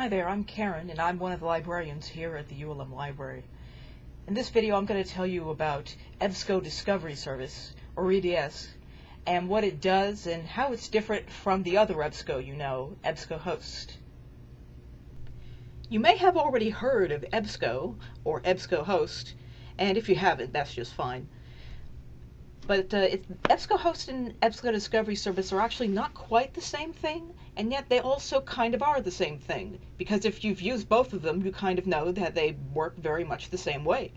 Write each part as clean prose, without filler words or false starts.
Hi there, I'm Karen, and I'm one of the librarians here at the ULM Library. In this video, I'm going to tell you about EBSCO Discovery Service, or EDS, and what it does and how it's different from the other EBSCO you know, EBSCO Host. You may have already heard of EBSCO, or EBSCO Host, and if you haven't, that's just fine. But EBSCO Host and EBSCO Discovery Service are actually not quite the same thing, and yet they also kind of are the same thing, because if you've used both of them, you kind of know that they work very much the same way.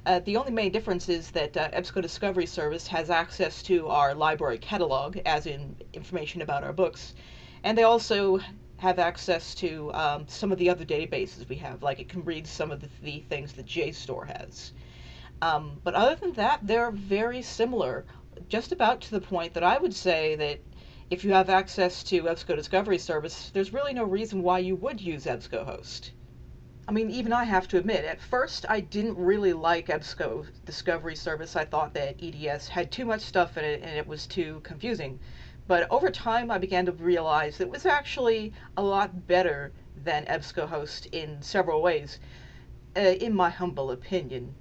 The only main difference is that EBSCO Discovery Service has access to our library catalog, as in information about our books, and they also have access to some of the other databases we have, like it can read some of the things that JSTOR has. But other than that, they're very similar, just about to the point that I would say that if you have access to EBSCO Discovery Service, there's really no reason why you would use EBSCO Host. I mean, even I have to admit, at first I didn't really like EBSCO Discovery Service. I thought that EDS had too much stuff in it and it was too confusing. But over time I began to realize that it was actually a lot better than EBSCO Host in several ways, in my humble opinion.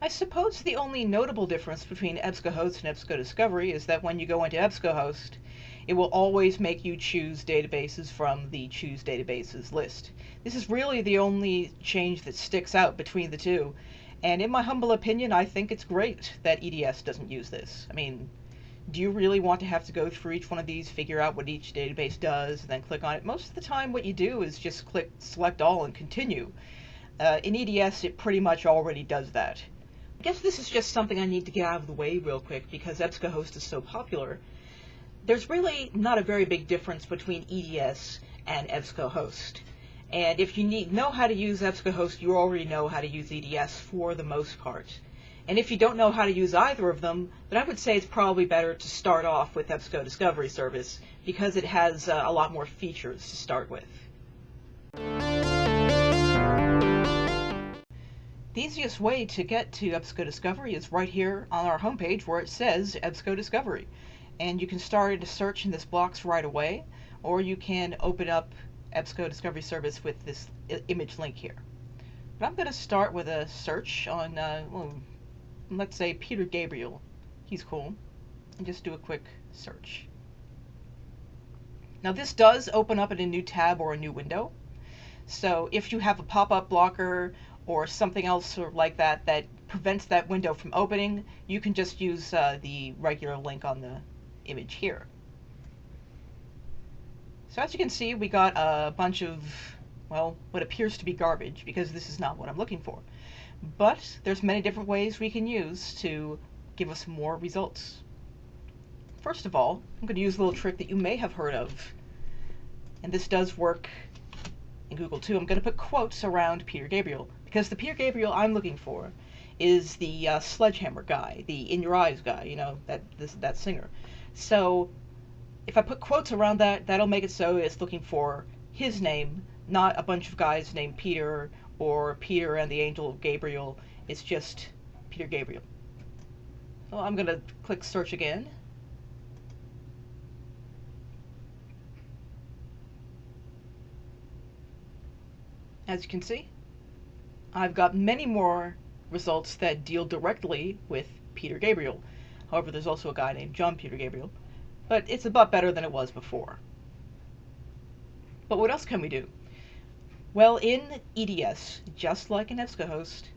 I suppose the only notable difference between EBSCO Host and EBSCO Discovery is that when you go into EBSCO Host, it will always make you choose databases from the Choose Databases list. This is really the only change that sticks out between the two, and in my humble opinion, I think it's great that EDS doesn't use this. I mean, do you really want to have to go through each one of these, figure out what each database does, and then click on it? Most of the time what you do is just click Select All and Continue. In EDS, it pretty much already does that. I guess this is just something I need to get out of the way real quick because EBSCO Host is so popular. There's really not a very big difference between EDS and EBSCO Host. And if you know how to use EBSCO Host, you already know how to use EDS for the most part. And if you don't know how to use either of them, then I would say it's probably better to start off with EBSCO Discovery Service because it has a lot more features to start with. The easiest way to get to EBSCO Discovery is right here on our homepage where it says EBSCO Discovery. And you can start a search in this box right away, or you can open up EBSCO Discovery Service with this image link here. But I'm going to start with a search on, let's say Peter Gabriel. He's cool. And just do a quick search. Now this does open up in a new tab or a new window. So if you have a pop-up blocker or something else sort of like that that prevents that window from opening, you can just use the regular link on the image here. So as you can see, we got a bunch of, well, what appears to be garbage, because this is not what I'm looking for. But there's many different ways we can use to give us more results. First of all, I'm going to use a little trick that you may have heard of, and this does work in Google too. I'm going to put quotes around Peter Gabriel, because the Peter Gabriel I'm looking for is the Sledgehammer guy, the In Your Eyes guy, you know, that singer. So if I put quotes around that, that'll make it so it's looking for his name, not a bunch of guys named Peter or Peter and the Angel Gabriel. It's just Peter Gabriel. So I'm going to click search again. As you can see, I've got many more results that deal directly with Peter Gabriel. However, there's also a guy named John Peter Gabriel, but it's a lot better than it was before. But what else can we do? Well, in EDS, just like in EBSCO Host,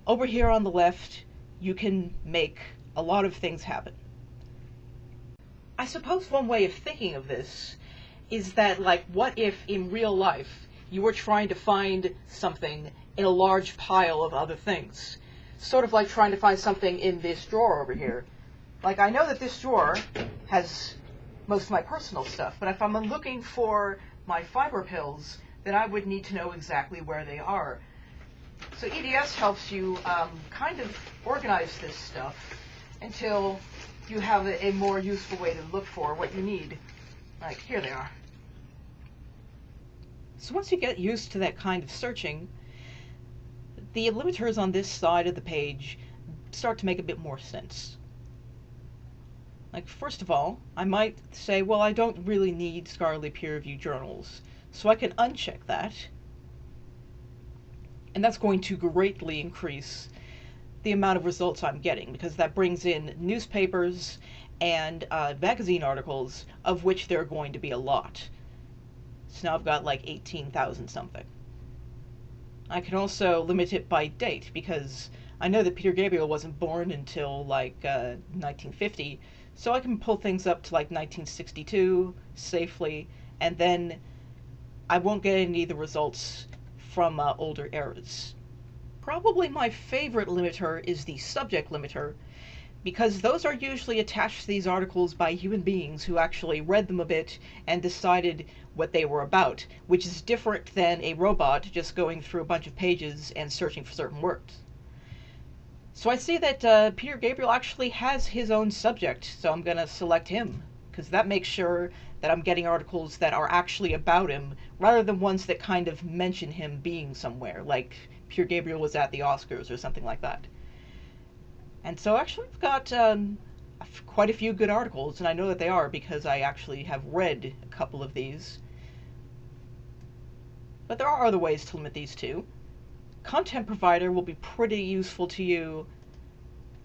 over here on the left, you can make a lot of things happen. I suppose one way of thinking of this is that, like, what if in real life you were trying to find something in a large pile of other things? Sort of like trying to find something in this drawer over here. Like, I know that this drawer has most of my personal stuff, but if I'm looking for my fiber pills, then I would need to know exactly where they are. So EDS helps you kind of organize this stuff until you have a more useful way to look for what you need. Like, here they are. So once you get used to that kind of searching, the limiters on this side of the page start to make a bit more sense. Like, first of all, I might say, well, I don't really need scholarly peer-reviewed journals, So I can uncheck that, and that's going to greatly increase the amount of results I'm getting, because that brings in newspapers and magazine articles, of which there are going to be a lot. So now I've got like 18,000 something. I can also limit it by date, because I know that Peter Gabriel wasn't born until like 1950, so I can pull things up to like 1962 safely, and then I won't get any of the results from older eras. Probably my favorite limiter is the subject limiter, because those are usually attached to these articles by human beings who actually read them a bit and decided what they were about, which is different than a robot just going through a bunch of pages and searching for certain words. So I see that Peter Gabriel actually has his own subject, so I'm going to select him, because that makes sure that I'm getting articles that are actually about him, rather than ones that kind of mention him being somewhere, like Peter Gabriel was at the Oscars or something like that. And so actually I've got quite a few good articles, and I know that they are because I actually have read a couple of these. But there are other ways to limit these too. Content provider will be pretty useful to you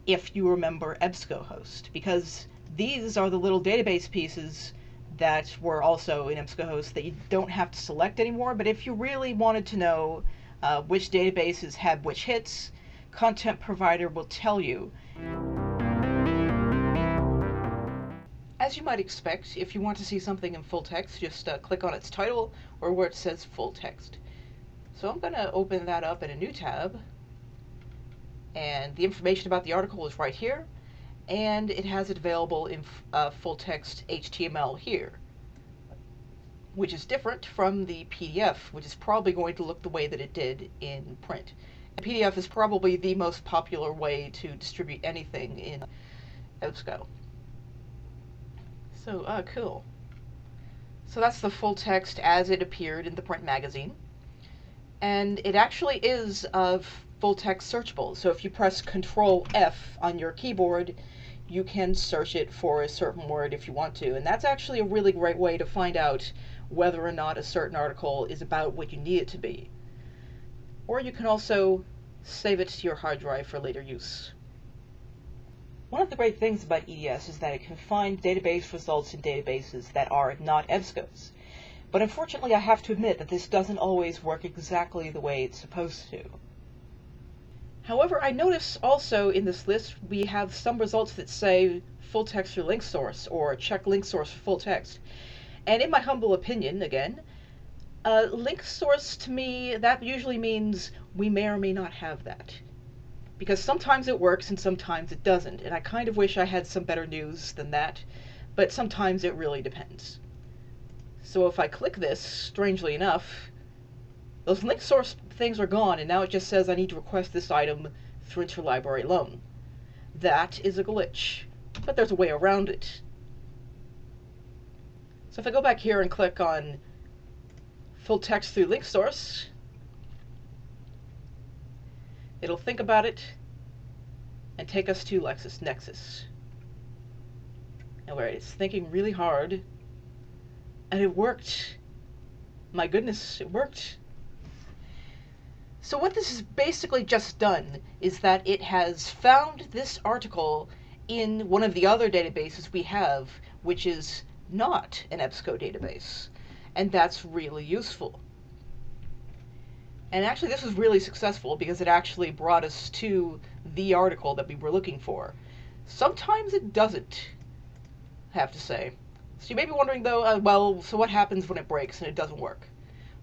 if you remember EBSCO host, because these are the little database pieces that were also in EBSCO host that you don't have to select anymore, but if you really wanted to know which databases have which hits, content provider will tell you. As you might expect, if you want to see something in full text, just click on its title or where it says full text. So I'm going to open that up in a new tab, and the information about the article is right here, and it has it available in full text HTML here, which is different from the PDF, which is probably going to look the way that it did in print. The PDF is probably the most popular way to distribute anything in EBSCO. So, cool. So that's the full text as it appeared in the print magazine. And it actually is full text searchable. So if you press Control F on your keyboard, you can search it for a certain word if you want to. And that's actually a really great way to find out whether or not a certain article is about what you need it to be. Or you can also save it to your hard drive for later use. One of the great things about EDS is that it can find database results in databases that are not EBSCOs. But unfortunately, I have to admit that this doesn't always work exactly the way it's supposed to. However, I notice also in this list we have some results that say full text or link source, or check link source for full text. And in my humble opinion, again, link source to me, that usually means we may or may not have that. Because sometimes it works and sometimes it doesn't, and I kind of wish I had some better news than that, but sometimes it really depends. So if I click this, strangely enough, those link source things are gone, and now it just says I need to request this item through interlibrary loan. That is a glitch, but there's a way around it. So if I go back here and click on full text through link source, it'll think about it and take us to LexisNexis. And where it's thinking really hard, and it worked. My goodness, it worked. So what this has basically just done is that it has found this article in one of the other databases we have, which is not an EBSCO database. And that's really useful. And actually this was really successful because it actually brought us to the article that we were looking for. Sometimes it doesn't, I have to say. So you may be wondering though, well, so what happens when it breaks and it doesn't work?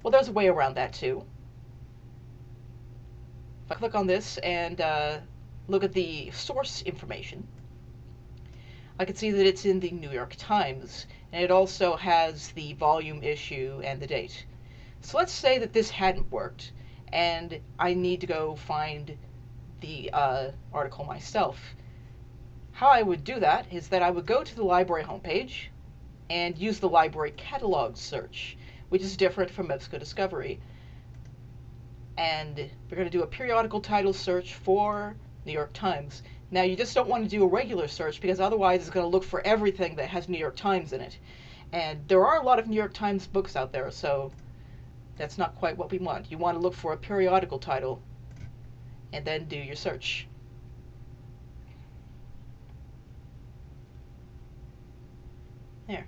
Well, there's a way around that too. If I click on this and look at the source information, I can see that it's in the New York Times, and it also has the volume, issue, and the date. So let's say that this hadn't worked, and I need to go find the article myself. How I would do that is that I would go to the library homepage and use the library catalog search, which is different from EBSCO Discovery. And we're going to do a periodical title search for New York Times. Now, you just don't want to do a regular search because otherwise it's going to look for everything that has New York Times in it. And there are a lot of New York Times books out there, so That's not quite what we want. You want to look for a periodical title and then do your search. There.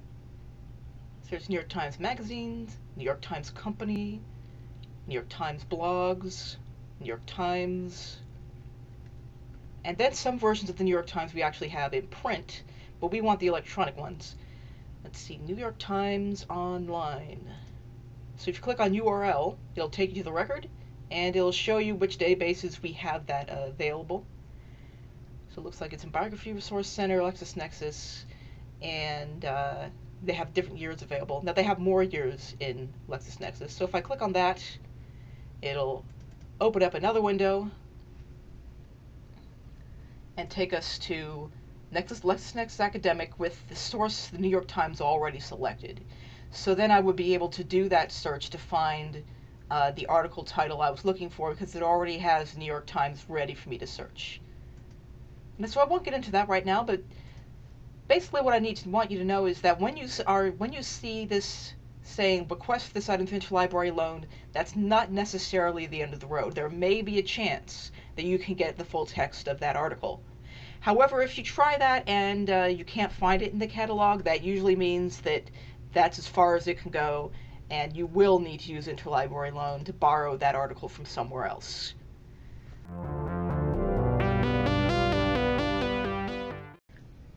Search New York Times magazines, New York Times company, New York Times blogs, New York Times, and then some versions of the New York Times we actually have in print, but we want the electronic ones. Let's see, New York Times online. So if you click on URL, it'll take you to the record, and it'll show you which databases we have that available. So it looks like it's in Biography Resource Center, LexisNexis, and they have different years available. Now they have more years in LexisNexis. So if I click on that, it'll open up another window and take us to LexisNexis Academic with the source, the New York Times, already selected. So then I would be able to do that search to find the article title I was looking for, because it already has New York Times ready for me to search. And so I won't get into that right now, but basically what I want you to know is that when you see this saying request this item for interlibrary loan, that's not necessarily the end of the road. There may be a chance that you can get the full text of that article. However, if you try that and you can't find it in the catalog, that usually means that that's as far as it can go, and you will need to use interlibrary loan to borrow that article from somewhere else.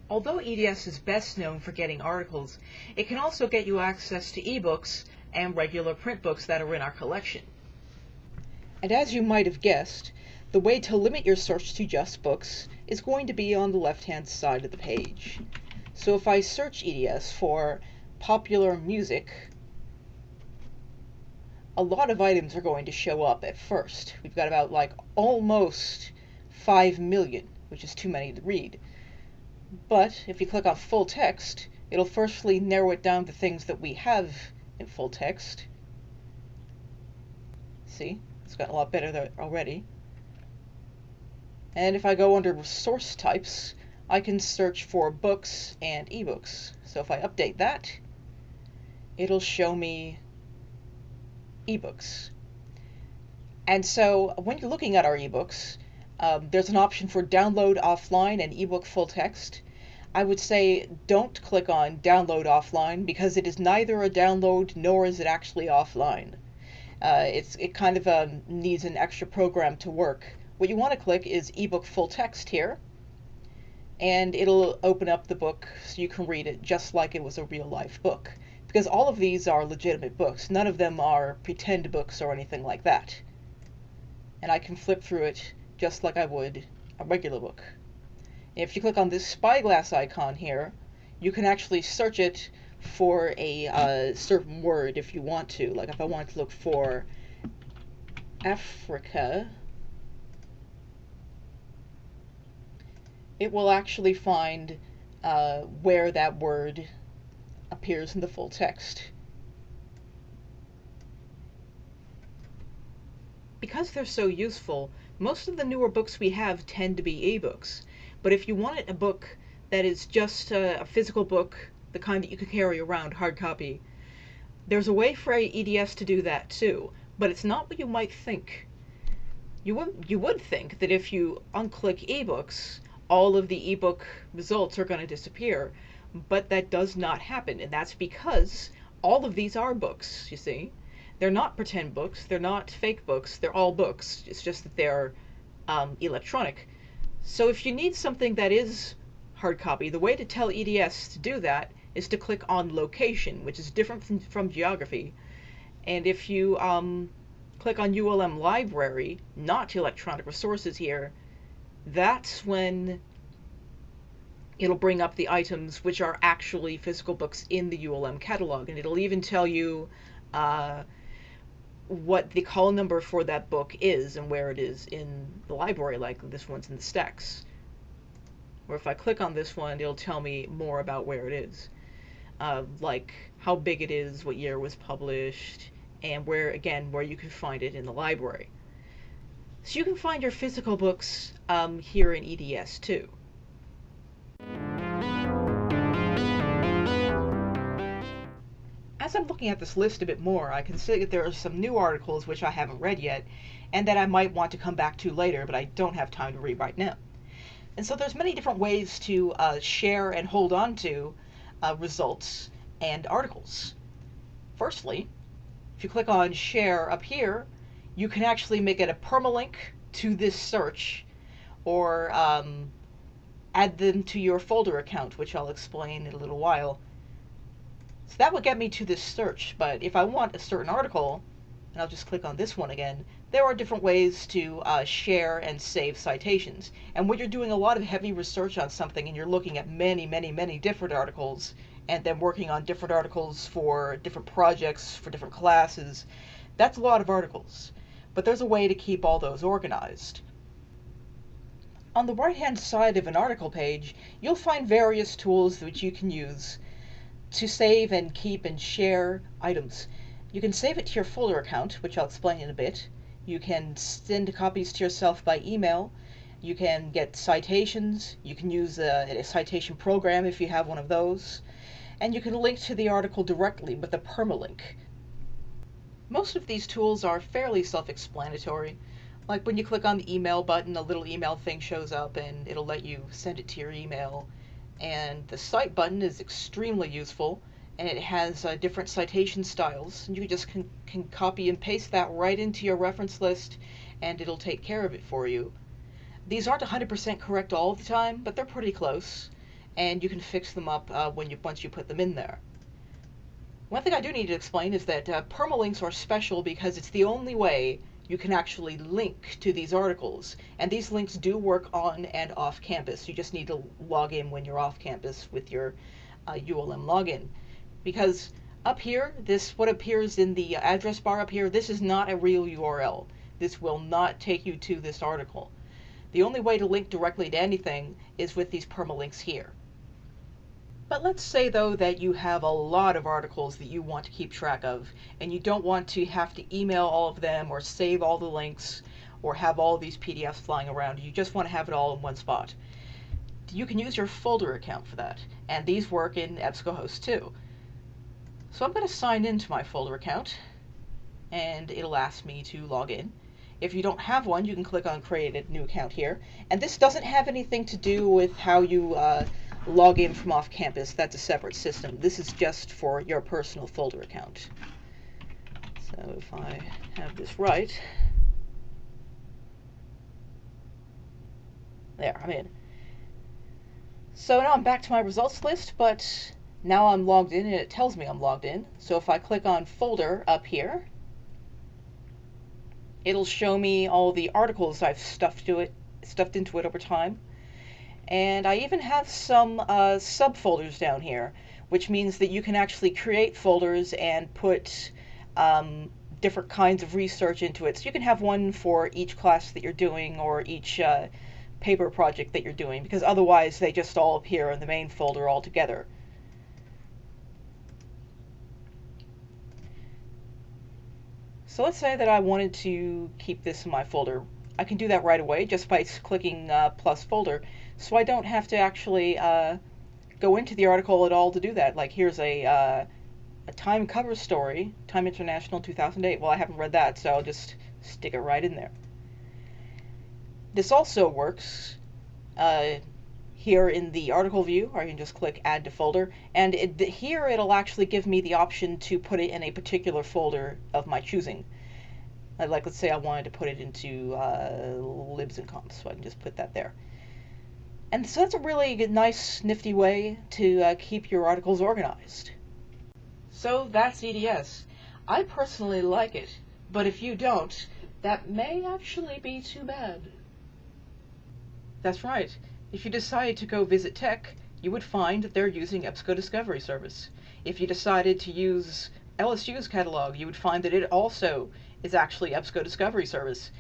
Although EDS is best known for getting articles, it can also get you access to ebooks and regular print books that are in our collection. And as you might have guessed, the way to limit your search to just books is going to be on the left-hand side of the page. So if I search EDS for popular music, a lot of items are going to show up at first. We've got about almost 5 million, which is too many to read. But if you click on full text, it'll firstly narrow it down to things that we have in full text. See, it's gotten a lot better there already. And if I go under source types, I can search for books and ebooks. So if I update that, it'll show me ebooks. And so when you're looking at our ebooks, there's an option for download offline and ebook full text. I would say don't click on download offline, because it is neither a download nor is it actually offline. It kind of needs an extra program to work. What you want to click is ebook full text here, and it'll open up the book so you can read it just like it was a real life book. Because all of these are legitimate books. None of them are pretend books or anything like that. And I can flip through it just like I would a regular book. If you click on this spyglass icon here, you can actually search it for a certain word if you want to. Like if I want to look for Africa, it will actually find where that word appears in the full text. Because they're so useful, most of the newer books we have tend to be ebooks. But if you wanted a book that is just a physical book, the kind that you could carry around, hard copy, there's a way for EDS to do that too. But it's not what you might think. You would think that if you unclick ebooks, all of the ebook results are going to disappear. But that does not happen, and that's because all of these are books, you see. They're not pretend books, they're not fake books, they're all books. It's just that they're electronic. So if you need something that is hard copy, the way to tell EDS to do that is to click on location, which is different from geography. And if you click on ULM library, not electronic resources here, that's when it'll bring up the items which are actually physical books in the ULM catalog, and it'll even tell you what the call number for that book is and where it is in the library, like this one's in the stacks. Or if I click on this one, it'll tell me more about where it is, like how big it is, what year it was published, and where you can find it in the library. So you can find your physical books here in EDS too. As as I'm looking at this list a bit more, I can see that there are some new articles which I haven't read yet, and that I might want to come back to later, but I don't have time to read right now. And so there's many different ways to share and hold on to results and articles. Firstly, if you click on share up here, you can actually make it a permalink to this search, or add them to your folder account, which I'll explain in a little while. So that will get me to this search, but if I want a certain article, and I'll just click on this one again, there are different ways to share and save citations. And when you're doing a lot of heavy research on something and you're looking at many, many, many different articles, and then working on different articles for different projects, for different classes, that's a lot of articles. But there's a way to keep all those organized. On the right-hand side of an article page, you'll find various tools which you can use to save and keep and share items. You can save it to your folder account, which I'll explain in a bit. You can send copies to yourself by email. You can get citations. You can use a citation program if you have one of those. And you can link to the article directly with a permalink. Most of these tools are fairly self-explanatory. Like when you click on the email button, a little email thing shows up and it'll let you send it to your email. And the cite button is extremely useful, and it has different citation styles. And you just can copy and paste that right into your reference list, and it'll take care of it for you. These aren't 100% correct all the time, but they're pretty close, and you can fix them up once you put them in there. One thing I do need to explain is that permalinks are special because it's the only way you can actually link to these articles. And these links do work on and off campus. You just need to log in when you're off campus with your ULM login. Because up here, what appears in the address bar up here, this is not a real URL. This will not take you to this article. The only way to link directly to anything is with these permalinks here. But let's say, though, that you have a lot of articles that you want to keep track of, and you don't want to have to email all of them or save all the links or have all these PDFs flying around. You just want to have it all in one spot. You can use your folder account for that, and these work in EBSCO too. So I'm going to sign into my folder account, and it'll ask me to log in. If you don't have one, you can click on Create a New Account here. And this doesn't have anything to do with how you log in from off campus. That's a separate system. This is just for your personal folder account. So if I have this right, there, I'm in. So now I'm back to my results list, but now I'm logged in and it tells me I'm logged in. So if I click on Folder up here, it'll show me all the articles I've stuffed into it over time. And I even have some subfolders down here, which means that you can actually create folders and put different kinds of research into it. So you can have one for each class that you're doing or each paper project that you're doing, because otherwise they just all appear in the main folder all together. So let's say that I wanted to keep this in my folder. I can do that right away just by clicking plus folder, so I don't have to actually go into the article at all to do that. Like here's a Time cover story, Time International 2008. Well, I haven't read that, so I'll just stick it right in there. This also works here in the article view, or you can just click Add to Folder, and here it'll actually give me the option to put it in a particular folder of my choosing. Like, let's say I wanted to put it into libs and comps, so I can just put that there. And so that's a really nice, nifty way to keep your articles organized. So that's EDS. I personally like it, but if you don't, that may actually be too bad. That's right. If you decided to go visit tech, you would find that they're using EBSCO Discovery Service. If you decided to use LSU's catalog, you would find that it also is actually EBSCO Discovery Service.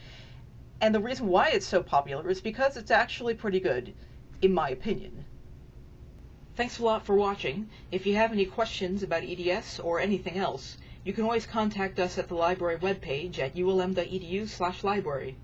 And the reason why it's so popular is because it's actually pretty good, in my opinion. Thanks a lot for watching. If you have any questions about EDS or anything else, you can always contact us at the library webpage at ulm.edu/library.